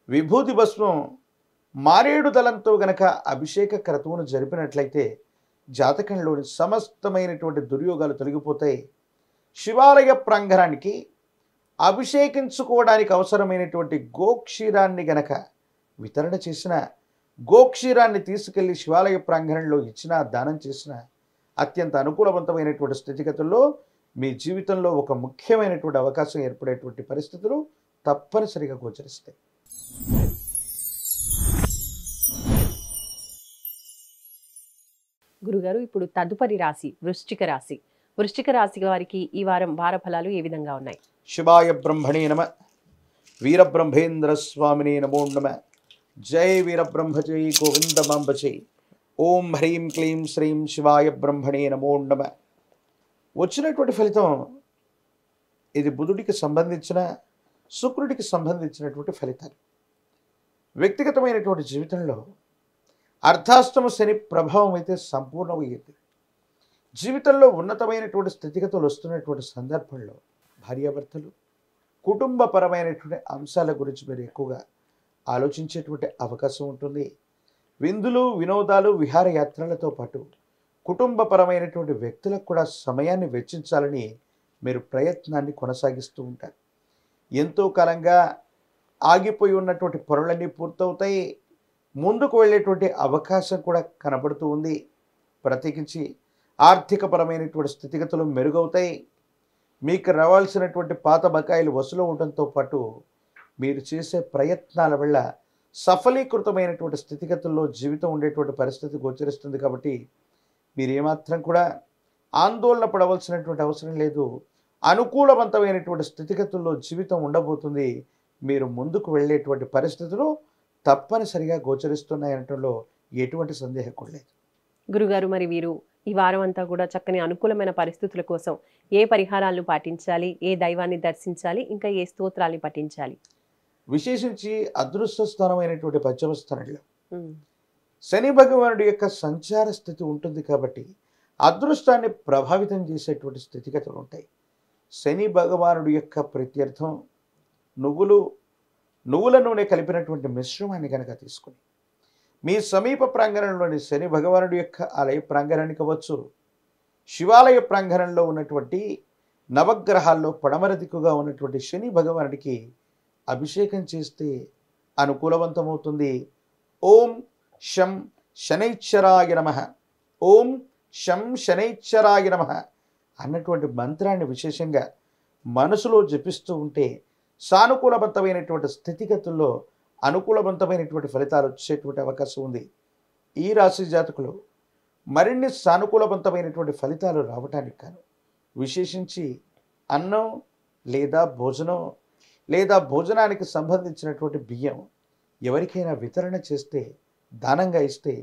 విభూతి భస్మం, మారేడు దళంతో గనక అభిషేక క్రతువును జరిపినట్లయితే జాతకంలోని సమస్తమైనటువంటి దుర్యోగాలు తొలగిపోతాయి. శివాలయ ప్రాంగణానికి అభిషేకించుకోవడానికి అవసరమైనటువంటి గోక్షీరాన్ని గనక వితరణ చేసిన, గోక్షీరాన్ని తీసుకెళ్లి శివాలయ ప్రాంగణంలో ఇచ్చిన, దానం చేసిన అత్యంత అనుకూలవంతమైనటువంటి స్థితిగతుల్లో మీ జీవితంలో ఒక ముఖ్యమైనటువంటి అవకాశం ఏర్పడేటువంటి పరిస్థితులు తప్పనిసరిగా గోచరిస్తాయి. గురుగారు, ఇప్పుడు తదుపరి రాశి వృశ్చిక రాశి. వృశ్చిక రాశి వారికి ఈ వారం వార ఫలాలు ఏ విధంగా ఉన్నాయి? శివాయ బ్రహ్మణే నమ, వీరబ్రహ్మేంద్ర స్వామిని నమో నమ. జై వీరబ్రహ్మ జై గోవిందమాంబ జై. ఓం హ్రీం క్లీం శ్రీం శివాయ బ్రహ్మణే నమో నమ. వచ్చినటువంటి ఫలితం ఇది బుధుడికి సంబంధించిన, శుక్రుడికి సంబంధించినటువంటి ఫలితాలు. వ్యక్తిగతమైనటువంటి జీవితంలో అర్ధాష్టమ శని ప్రభావం అయితే సంపూర్ణమయ్యింది. జీవితంలో ఉన్నతమైనటువంటి స్థితిగతులు వస్తున్నటువంటి సందర్భంలో భార్యాభర్తలు, కుటుంబపరమైనటువంటి అంశాల గురించి మీరు ఎక్కువగా ఆలోచించేటువంటి అవకాశం ఉంటుంది. విందులు, వినోదాలు, విహారయాత్రలతో పాటు కుటుంబపరమైనటువంటి వ్యక్తులకు కూడా సమయాన్ని వెచ్చించాలని మీరు ప్రయత్నాన్ని కొనసాగిస్తూ ఉంటారు. ఎంతో కాలంగా ఆగిపోయి ఉన్నటువంటి పనులన్నీ పూర్తవుతాయి. ముందుకు వెళ్ళేటువంటి అవకాశం కూడా కనబడుతూ ఉంది. ప్రత్యేకించి ఆర్థికపరమైనటువంటి స్థితిగతులు మెరుగవుతాయి. మీకు రావాల్సినటువంటి పాత బకాయిలు వసూలు అవడంతో పాటు మీరు చేసే ప్రయత్నాల వల్ల సఫలీకృతమైనటువంటి స్థితిగతుల్లో జీవితం ఉండేటువంటి పరిస్థితి గోచరిస్తుంది. కాబట్టి మీరు ఏమాత్రం కూడా ఆందోళన పడవలసినటువంటి అవసరం లేదు. అనుకూలవంతమైనటువంటి స్థితిగతుల్లో జీవితం ఉండబోతుంది. మీరు ముందుకు వెళ్ళేటువంటి పరిస్థితులు తప్పనిసరిగా గోచరిస్తున్నాయనటంలో ఎటువంటి సందేహం కూడా లేదు. గురుగారు, మరి వీరు ఈ వారం అంతా కూడా చక్కని అనుకూలమైన పరిస్థితుల కోసం ఏ పరిహారాలను పాటించాలి, ఏ దైవాన్ని దర్శించాలి, ఇంకా ఏ స్తోత్రాన్ని పఠించాలి? విశేషించి అదృష్ట స్థానమైనటువంటి పంచమ స్థానంలో శని భగవానుడి యొక్క సంచార స్థితి ఉంటుంది. కాబట్టి అదృష్టాన్ని ప్రభావితం చేసేటువంటి స్థితిగతులు ఉంటాయి. శని భగవానుడి యొక్క ప్రీత్యర్థం నువ్వుల నూనె కలిపినటువంటి మిశ్రమాన్ని కనుక తీసుకుని మీ సమీప ప్రాంగణంలోని శని భగవానుడి యొక్క ఆలయ ప్రాంగణానికి అవ్వచ్చు, శివాలయ ప్రాంగణంలో ఉన్నటువంటి నవగ్రహాల్లో పడమర దిక్కుగా ఉన్నటువంటి శని భగవానుడికి అభిషేకం చేస్తే అనుకూలవంతమవుతుంది. ఓం శం శనైశ్చరాయ నమః, ఓం శం శనైశ్చరాయ నమః అన్నటువంటి మంత్రాన్ని విశేషంగా మనసులో జపిస్తూ ఉంటే సానుకూలవంతమైనటువంటి స్థితిగతుల్లో అనుకూలవంతమైనటువంటి ఫలితాలు వచ్చేటువంటి అవకాశం ఉంది. ఈ రాశి జాతకులు మరిన్ని సానుకూలవంతమైనటువంటి ఫలితాలు రావటానికి కాను విశేషించి అన్నం లేదా భోజనం లేదా భోజనానికి సంబంధించినటువంటి బియ్యం ఎవరికైనా వితరణ చేస్తే, దానంగా ఇస్తే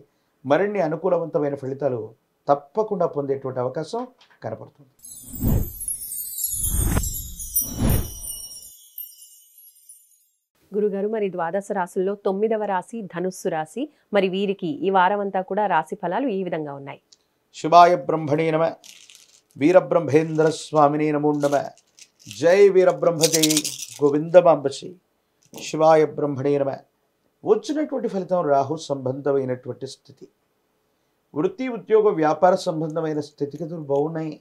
మరిన్ని అనుకూలవంతమైన ఫలితాలు తప్పకుండా పొందేటువంటి అవకాశం కనపడుతుంది. గురుగారు, మరి ద్వాదశ రాశుల్లో 9వ రాశి ధనుస్సు రాశి. మరి వీరికి ఈ వారం అంతా కూడా రాశి ఫలాలు ఈ విధంగా ఉన్నాయి. శివాయ బ్రహ్మణే నమ, వీరబ్రహ్మేంద్ర స్వామినే నమో నమ. జై వీరబ్రహ్మ జై గోవిందమాంబసి. శివాయ బ్రహ్మణే నమ. వచ్చినటువంటి ఫలితం రాహు సంబంధమైనటువంటి స్థితి. వృత్తి ఉద్యోగ వ్యాపార సంబంధమైన స్థితిగతులు బాగున్నాయి.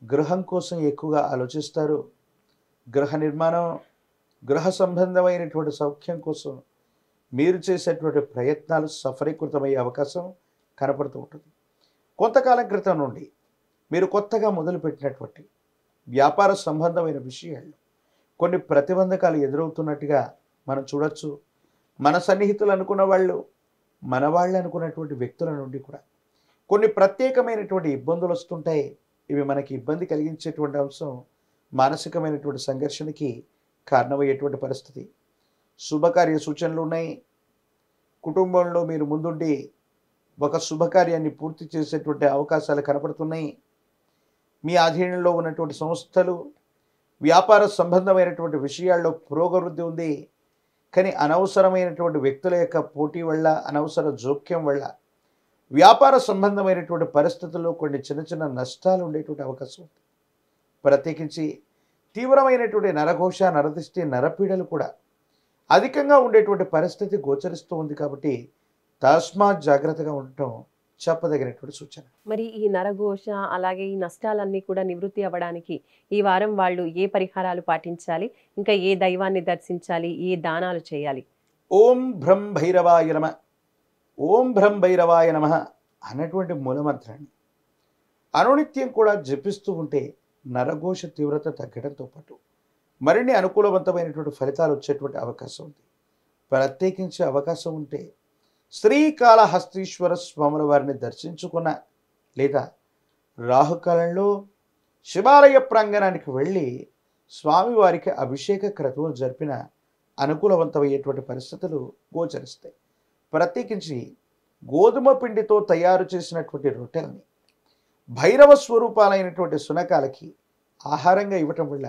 గృహం కోసం ఎక్కువగా ఆలోచిస్తారు. గృహ నిర్మాణం, గృహ సంబంధమైనటువంటి సౌఖ్యం కోసం మీరు చేసేటువంటి ప్రయత్నాలు సఫలీకృతమయ్యే అవకాశం కనపడుతూ ఉంటుంది. కొంతకాలం క్రితం నుండి మీరు కొత్తగా మొదలుపెట్టినటువంటి వ్యాపార సంబంధమైన విషయాల్లో కొన్ని ప్రతిబంధకాలు ఎదురవుతున్నట్టుగా మనం చూడొచ్చు. మన సన్నిహితులు అనుకున్న వాళ్ళు, మన వాళ్ళు అనుకున్నటువంటి వ్యక్తుల నుండి కూడా కొన్ని ప్రత్యేకమైనటువంటి ఇబ్బందులు వస్తుంటాయి. ఇవి మనకి ఇబ్బంది కలిగించేటువంటి అంశం మానసికమైనటువంటి సంఘర్షణకి కారణమయ్యేటువంటి పరిస్థితి. శుభకార్య సూచనలు ఉన్నాయి. కుటుంబంలో మీరు ముందుండి ఒక శుభకార్యాన్ని పూర్తి చేసేటువంటి అవకాశాలు కనపడుతున్నాయి. మీ ఆధీనంలో ఉన్నటువంటి సంస్థలు, వ్యాపార సంబంధమైనటువంటి విషయాల్లో పురోగవృద్ధి ఉంది. కానీ అనవసరమైనటువంటి వ్యక్తుల యొక్క పోటీ వల్ల, అనవసర జోక్యం వల్ల వ్యాపార సంబంధమైనటువంటి పరిస్థితుల్లో కొన్ని చిన్న చిన్న నష్టాలు ఉండేటువంటి అవకాశం ఉంది. ప్రత్యేకించి తీవ్రమైనటువంటి నరఘోష, నరదిష్టి, నరపీడలు కూడా అధికంగా ఉండేటువంటి పరిస్థితి గోచరిస్తూ ఉంది. కాబట్టి తస్మాత్ జాగ్రత్తగా ఉండటం చెప్పదగినటువంటి సూచన. మరి ఈ నరఘోష అలాగే ఈ నష్టాలన్నీ కూడా నివృత్తి అవ్వడానికి ఈ వారం వాళ్ళు ఏ పరిహారాలు పాటించాలి, ఇంకా ఏ దైవాన్ని దర్శించాలి, ఏ దానాలు చేయాలి? ఓం భ్రం భైరవాయ నమ, ఓం భ్రం భైరవాయ నమ అన్నటువంటి మూలమంత్రాన్ని అనునిత్యం కూడా జపిస్తూ ఉంటే నరఘోష తీవ్రత తగ్గడంతో పాటు మరిన్ని అనుకూలవంతమైనటువంటి ఫలితాలు వచ్చేటువంటి అవకాశం ఉంది. ప్రత్యేకించే అవకాశం ఉంటే శ్రీకాళహస్తీశ్వర స్వాముల వారిని దర్శించుకున్న, లేదా రాహుకాలంలో శివాలయ ప్రాంగణానికి వెళ్ళి స్వామివారికి అభిషేక క్రతువులు జరిపిన అనుకూలవంతమయ్యేటువంటి పరిస్థితులు గోచరిస్తాయి. ప్రత్యేకించి గోధుమ పిండితో తయారు చేసినటువంటి రొట్టెల్ని భైరవ స్వరూపాలైనటువంటి శునకాలకి ఆహారంగా ఇవ్వటం వల్ల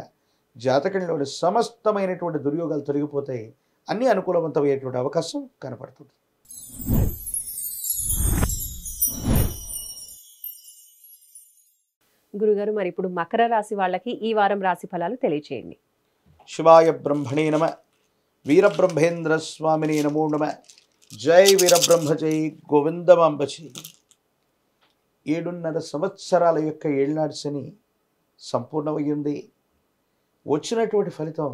జాతకంలోని సమస్తమైనటువంటి దుర్యోగాలు తొలగిపోతాయి. అన్ని అనుకూలవంతమయ్యేటువంటి అవకాశం కనపడుతుంది. గురుగారు, మరి ఇప్పుడు మకర రాశి వాళ్ళకి ఈ వారం రాశి ఫలాలు తెలియచేయండి. శివాయ బ్రహ్మణే నమ, వీరబ్రహ్మేంద్ర స్వామినే నమో నమ. జై వీరబ్రహ్మ జై గోవిందమాంబచి. 7.5 సంవత్సరాల యొక్క ఏళ్నాడు శని సంపూర్ణమయ్యింది. వచ్చినటువంటి ఫలితం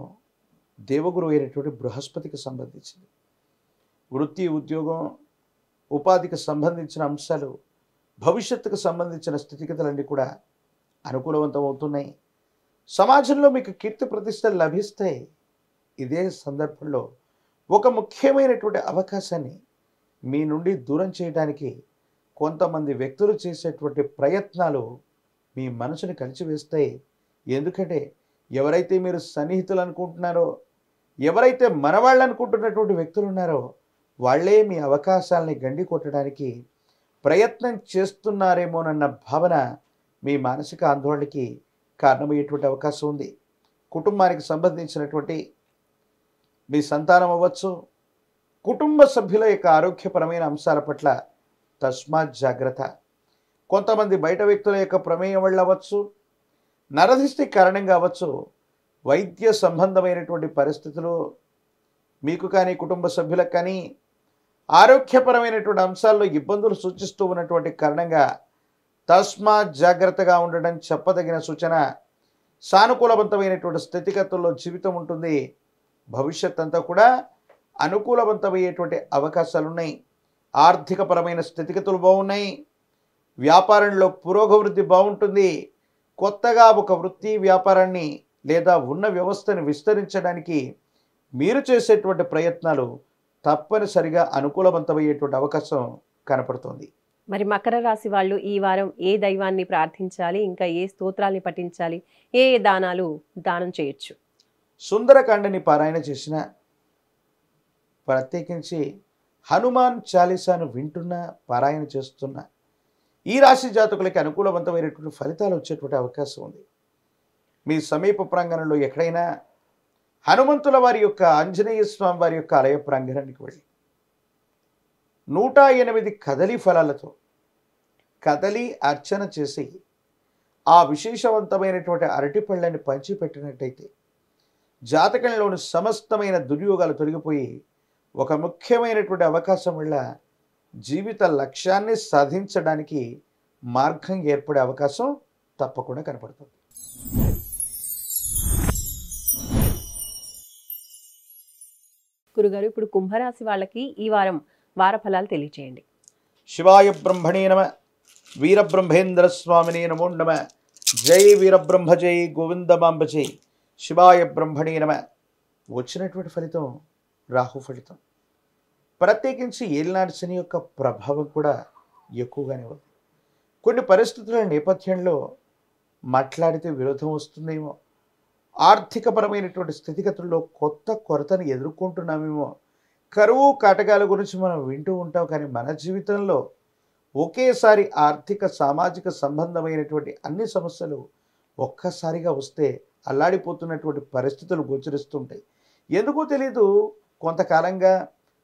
దేవగురు అయినటువంటి బృహస్పతికి సంబంధించింది. వృత్తి, ఉద్యోగం, ఉపాధికి సంబంధించిన అంశాలు, భవిష్యత్తుకు సంబంధించిన స్థితిగతులన్నీ కూడా అనుకూలవంతం అవుతున్నాయి. సమాజంలో మీకు కీర్తి ప్రతిష్టలు లభిస్తాయి. ఇదే సందర్భంలో ఒక ముఖ్యమైనటువంటి అవకాశాన్ని మీ నుండి దూరం చేయడానికి కొంతమంది వ్యక్తులు చేసేటువంటి ప్రయత్నాలు మీ మనసుని కలిచివేస్తాయి. ఎందుకంటే ఎవరైతే మీరు సన్నిహితులు అనుకుంటున్నారో, ఎవరైతే మనవాళ్ళు అనుకుంటున్నటువంటి వ్యక్తులు ఉన్నారో వాళ్ళే మీ అవకాశాలని గండి కొట్టడానికి ప్రయత్నం చేస్తున్నారేమోనన్న భావన మీ మానసిక ఆందోళనకి కారణమయ్యేటువంటి అవకాశం ఉంది. కుటుంబానికి సంబంధించినటువంటి మీ సంతానం అవ్వచ్చు, కుటుంబ సభ్యుల యొక్క ఆరోగ్యపరమైన అంశాల పట్ల తస్మాత్ జాగ్రత్త. కొంతమంది బయట వ్యక్తుల యొక్క ప్రమేయం వల్ల అవ్వచ్చు, నరదిష్టి కారణంగా అవ్వచ్చు, వైద్య సంబంధమైనటువంటి పరిస్థితులు మీకు కానీ కుటుంబ సభ్యులకు కానీ ఆరోగ్యపరమైనటువంటి అంశాల్లో ఇబ్బందులు సూచిస్తూ ఉన్నటువంటి కారణంగా తస్మాత్ జాగ్రత్తగా ఉండడం చెప్పదగిన సూచన. సానుకూలవంతమైనటువంటి స్థితిగతుల్లో జీవితం ఉంటుంది. భవిష్యత్ అంతా కూడా అనుకూలవంతమయ్యేటువంటి అవకాశాలు ఉన్నాయి. ఆర్థికపరమైన స్థితిగతులు బాగున్నాయి. వ్యాపారంలో పురోగవృద్ధి బాగుంటుంది. కొత్తగా ఒక వృత్తి, వ్యాపారాన్ని లేదా ఉన్న వ్యవస్థను విస్తరించడానికి మీరు చేసేటువంటి ప్రయత్నాలు తప్పనిసరిగా అనుకూలవంతమయ్యేటువంటి అవకాశం కనపడుతుంది. మరి మకర రాశి వాళ్ళు ఈ వారం ఏ దైవాన్ని ప్రార్థించాలి, ఇంకా ఏ స్తోత్రాల్ని పఠించాలి, ఏ ఏ దానాలు దానం చేయొచ్చు? సుందరకాండని పారాయణ చేసిన, ప్రత్యేకించి హనుమాన్ చాలీసాను వింటున్నా, పారాయణ చేస్తున్నా ఈ రాశి జాతకులకి అనుకూలవంతమైనటువంటి ఫలితాలు వచ్చేటువంటి అవకాశం ఉంది. మీ సమీప ప్రాంగణంలో ఎక్కడైనా హనుమంతుల వారి యొక్క, ఆంజనేయ స్వామి వారి యొక్క ఆలయ ప్రాంగణానికి వెళ్ళి 108 కదలి ఫలాలతో కదలి అర్చన చేసి ఆ విశేషవంతమైనటువంటి అరటిపళ్ళని పంచిపెట్టినట్టయితే జాతకంలోని సమస్తమైన దుర్యోగాలు తొలగిపోయి ఒక ముఖ్యమైనటువంటి అవకాశం వల్ల జీవిత లక్ష్యాన్ని సాధించడానికి మార్గం ఏర్పడే అవకాశం తప్పకుండా కనపడుతుంది. గురుగారు, ఇప్పుడు కుంభరాశి వాళ్ళకి ఈ వారం వార ఫలాలు తెలియచేయండి. శివాయ బ్రహ్మణే నమ, వీరబ్రహ్మేంద్ర స్వామినే నమో నమ, జై వీరబ్రహ్మ జై గోవిందమాంబ జై, శివాయ బ్రహ్మణే నమ. వచ్చినటువంటి ఫలితం రాహు ఫలితం. ప్రత్యేకించి ఏలినాటి శని యొక్క ప్రభావం కూడా ఎక్కువగానే ఉంది. కొన్ని పరిస్థితుల నేపథ్యంలో మాట్లాడితే విరోధం వస్తుందేమో, ఆర్థికపరమైనటువంటి స్థితిగతుల్లో కొత్త కొరతను ఎదుర్కొంటున్నామేమో, కరువు కాటకాల గురించి మనం వింటూ ఉంటాం. కానీ మన జీవితంలో ఒకేసారి ఆర్థిక సామాజిక సంబంధమైనటువంటి అన్ని సమస్యలు ఒక్కసారిగా వస్తే అల్లాడిపోతున్నటువంటి పరిస్థితులు గోచరిస్తుంటాయి. ఎందుకో తెలీదు, కొంతకాలంగా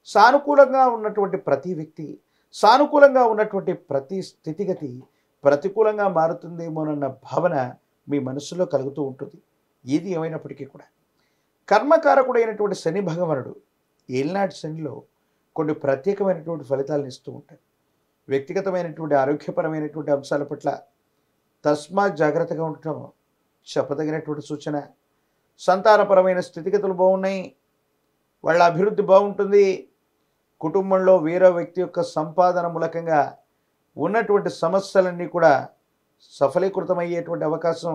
సానుకూలంగా ఉన్నటువంటి ప్రతి వ్యక్తి, సానుకూలంగా ఉన్నటువంటి ప్రతి స్థితిగతి ప్రతికూలంగా మారుతుందేమోనన్న భావన మీ మనసులో కలుగుతూ ఉంటుంది. ఏది ఏమైనప్పటికీ కూడా కర్మకారకుడైనటువంటి శని భగవానుడు ఏలినాటి శనిలో కొన్ని ప్రత్యేకమైనటువంటి ఫలితాలను ఇస్తూ ఉంటాడు. వ్యక్తిగతమైనటువంటి ఆరోగ్యపరమైనటువంటి అంశాల పట్ల తస్మాత్ జాగ్రత్తగా ఉండటం చెప్పదగినటువంటి సూచన. సంతానపరమైన స్థితిగతులు బాగున్నాయి, వాళ్ళ అభివృద్ధి బాగుంటుంది. కుటుంబంలో వేరే వ్యక్తి యొక్క సంపాదన మూలకంగా ఉన్నటువంటి సమస్యలన్నీ కూడా సఫలీకృతమయ్యేటువంటి అవకాశం,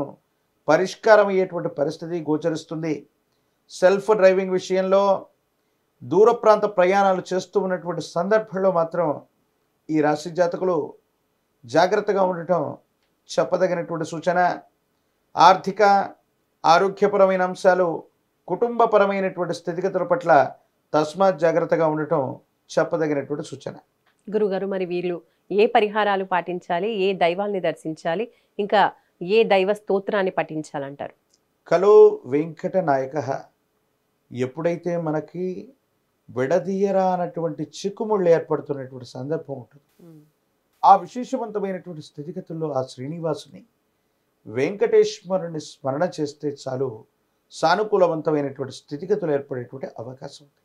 పరిష్కారం అయ్యేటువంటి పరిస్థితి గోచరిస్తుంది. సెల్ఫ్ డ్రైవింగ్ విషయంలో దూర ప్రాంత ప్రయాణాలు చేస్తూ ఉన్నటువంటి సందర్భంలో మాత్రం ఈ రాశి జాతకులు జాగ్రత్తగా ఉండటం చెప్పదగినటువంటి సూచన. ఆర్థిక ఆరోగ్యపరమైన అంశాలు, కుటుంబపరమైనటువంటి స్థితిగతుల పట్ల తస్మాత్ జాగ్రత్తగా ఉండటం చెప్పదగినటువంటి సూచన. గురుగారు, మరి వీళ్ళు ఏ పరిహారాలు పాటించాలి, ఏ దైవాల్ని దర్శించాలి, ఇంకా ఏ దైవ స్తోత్రాన్ని పఠించాలంటారు? కలో వెంకట నాయక. ఎప్పుడైతే మనకి విడదీయరా అన్నటువంటి చిక్కుముళ్ళు ఏర్పడుతున్నటువంటి సందర్భం ఉంటుంది, ఆ విశేషవంతమైనటువంటి స్థితిగతుల్లో ఆ శ్రీనివాసుని వెంకటేశ్వరుని స్మరణ చేస్తే చాలు సానుకూలవంతమైనటువంటి స్థితిగతులు ఏర్పడేటువంటి అవకాశం ఉంది.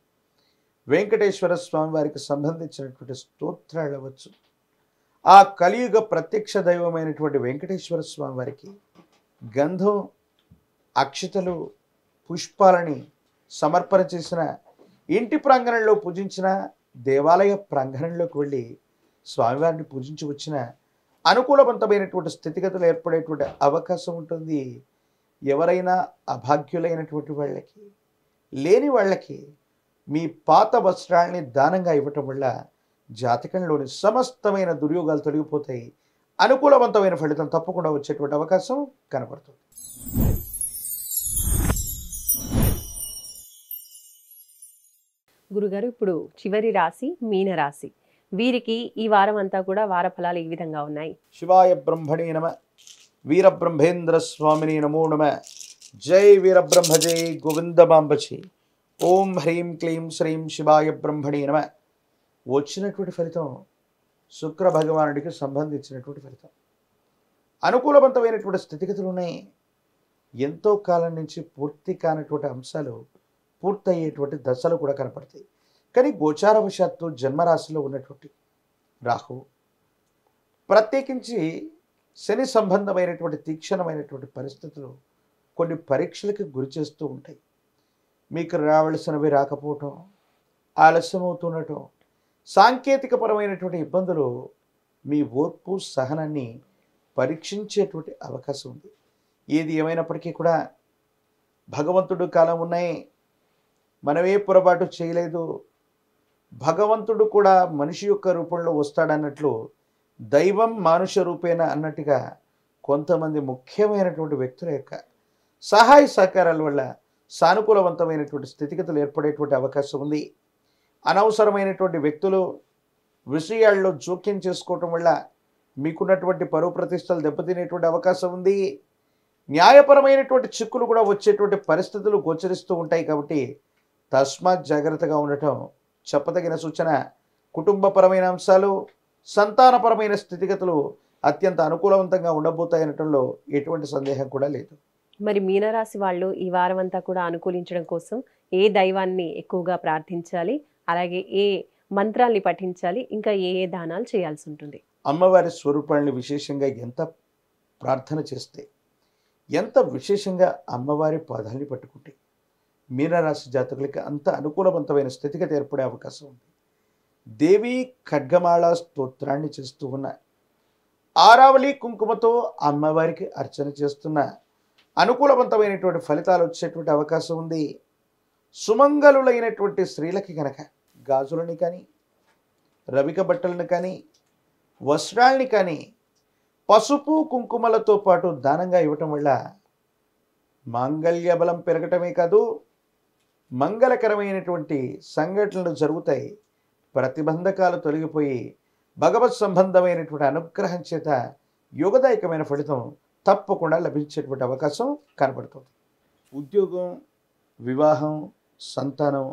వెంకటేశ్వర స్వామి వారికి సంబంధించినటువంటి స్తోత్రాలు అవ్వచ్చు, ఆ కలియుగ ప్రత్యక్ష దైవమైనటువంటి వెంకటేశ్వర స్వామి వారికి గంధం, అక్షతలు, పుష్పాలని సమర్పణ చేసిన, ఇంటి ప్రాంగణంలో పూజించిన, దేవాలయ ప్రాంగణంలోకి వెళ్ళి స్వామివారిని పూజించి వచ్చిన అనుకూలవంతమైనటువంటి స్థితిగతులు ఏర్పడేటువంటి అవకాశం ఉంటుంది. ఎవరైనా అభాగ్యులైనటువంటి వాళ్ళకి, లేని వాళ్ళకి మీ పాత వస్త్రాల్ని దానంగా ఇవ్వటం వల్ల జాతకంలోని సమస్తమైన దుర్యోగాలు తొలగిపోతాయి. అనుకూలవంతమైన ఫలితం తప్పకుండా వచ్చేటువంటి అవకాశం కనబడుతుంది. గురుగారు, ఇప్పుడు చివరి రాశి మీనరాశి. వీరికి ఈ వారం అంతా కూడా వార ఫలాలు ఈ విధంగా ఉన్నాయి. శివాయ బ్రహ్మణే నమ, వీరబ్రహ్మేంద్ర స్వామిని నమో నమ. జై వీరబ్రహ్మ, జై గోవిందమాంబచి. ఓం హ్రీం క్లీం శ్రీం శివాయ బ్రహ్మణే నమ. వచ్చినటువంటి ఫలితం శుక్ర భగవానుడికి సంబంధించినటువంటి ఫలితం. అనుకూలవంతమైనటువంటి స్థితిగతులు ఉన్నాయి. ఎంతో కాలం నుంచి పూర్తి కానటువంటి అంశాలు పూర్తయ్యేటువంటి దశలు కూడా కనపడతాయి. కానీ గోచారవశాత్తు జన్మరాశిలో ఉన్నటువంటి రాహు, ప్రత్యేకించి శని సంబంధమైనటువంటి తీక్షణమైనటువంటి పరిస్థితులు కొన్ని పరీక్షలకు గురి చేస్తూ ఉంటాయి. మీకు రావలసినవి రాకపోవటం, ఆలస్యమవుతుండటం, సాంకేతికపరమైనటువంటి ఇబ్బందులు మీ ఓర్పు సహనాన్ని పరీక్షించేటువంటి అవకాశం ఉంది. ఏది ఏమైనప్పటికీ కూడా భగవంతుడు కాలం ఉన్నాయి, మనమే పొరపాటు చేయలేదు, భగవంతుడు కూడా మనిషి యొక్క రూపంలో వస్తాడన్నట్లు దైవం మానుష రూపేణ అన్నట్టుగా కొంతమంది ముఖ్యమైనటువంటి వ్యక్తుల యొక్క సహాయ సహకారాల వల్ల సానుకూలవంతమైనటువంటి స్థితిగతులు ఏర్పడేటువంటి అవకాశం ఉంది. అనవసరమైనటువంటి వ్యక్తులు విషయాల్లో జోక్యం చేసుకోవటం వల్ల మీకున్నటువంటి పరువు ప్రతిష్టలు దెబ్బతినేటువంటి అవకాశం ఉంది. న్యాయపరమైనటువంటి చిక్కులు కూడా వచ్చేటువంటి పరిస్థితులు గోచరిస్తూ ఉంటాయి. కాబట్టి తస్మాత్ జాగ్రత్తగా ఉండటం చెప్పదగిన సూచన. కుటుంబపరమైన అంశాలు, సంతానపరమైన స్థితిగతులు అత్యంత అనుకూలవంతంగా ఉండబోతాయనటంలో ఎటువంటి సందేహం కూడా లేదు. మరి మీనరాశి వాళ్ళు ఈ వారం అంతా కూడా అనుకూలించడం కోసం ఏ దైవాన్ని ఎక్కువగా ప్రార్థించాలి, అలాగే ఏ మంత్రాల్ని పఠించాలి, ఇంకా ఏ ఏ దానాలు చేయాల్సి ఉంటుంది? అమ్మవారి స్వరూపాన్ని విశేషంగా ఎంత ప్రార్థన చేస్తే, ఎంత విశేషంగా అమ్మవారి పాదాన్ని పట్టుకుంటే మీనరాశి జాతకులకి అంత అనుకూలవంతమైన స్థితిగతి ఏర్పడే అవకాశం ఉంది. దేవి ఖడ్గమాళ స్తోత్రాన్ని చేస్తూ ఉన్న, ఆరావళి కుంకుమతో అమ్మవారికి అర్చన చేస్తున్న అనుకూలవంతమైనటువంటి ఫలితాలు వచ్చేటువంటి అవకాశం ఉంది. సుమంగళులైనటువంటి స్త్రీలకి కనుక గాజులని కానీ, రవిక బట్టలను కానీ, వస్త్రాల్ని కానీ పసుపు కుంకుమలతో పాటు దానంగా ఇవ్వటం వల్ల మాంగళ్య బలం పెరగటమే కాదు, మంగళకరమైనటువంటి సంఘటనలు జరుగుతాయి. ప్రతిబంధకాలు తొలగిపోయి భగవత్ సంబంధమైనటువంటి అనుగ్రహం చేత యోగదాయకమైన ఫలితం తప్పకుండా లభించేటువంటి అవకాశం కనబడుతుంది. ఉద్యోగం, వివాహం, సంతానం,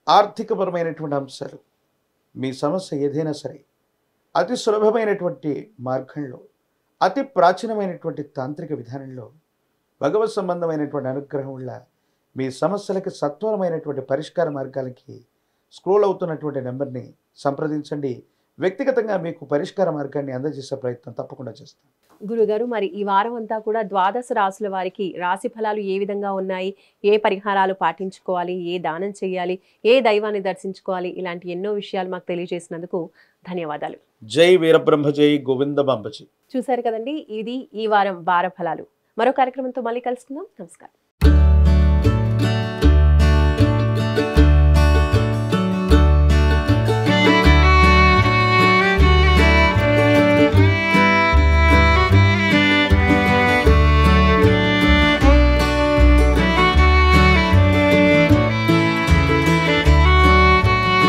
ఆర్థికపరమైనటువంటి అంశాలు, మీ సమస్య ఏదైనా సరే అతి సులభమైనటువంటి మార్గంలో, అతి ప్రాచీనమైనటువంటి తాంత్రిక విధానంలో భగవత్ సంబంధమైనటువంటి అనుగ్రహం వల్ల మీ సమస్యలకి సత్వరమైనటువంటి పరిష్కార మార్గాలకి స్క్రోల్ అవుతున్నటువంటి నెంబర్ని సంప్రదించండి. వ్యక్తిగతంగా మీకు పరిష్కార మార్గాన్ని అందజేసే ప్రయత్నం తప్పకుండా చేస్తాను. గురుగారు, మరి ఈ వారం అంతా కూడా ద్వాదశ రాశుల వారికి రాశి ఫలాలు ఏ విధంగా ఉన్నాయి, ఏ పరిహారాలు పాటించుకోవాలి, ఏ దానం చేయాలి, ఏ దైవాన్ని దర్శించుకోవాలి, ఇలాంటి ఎన్నో విషయాలు మాకు తెలియజేసినందుకు ధన్యవాదాలు. జై వీరబ్రహ్మ, జై గోవిందమాంబచి. చూశారు కదండి, ఇది ఈ వారం వార ఫలాలు. మరో కార్యక్రమంతో మళ్ళీ కలుసుకుందాం. నమస్కారం.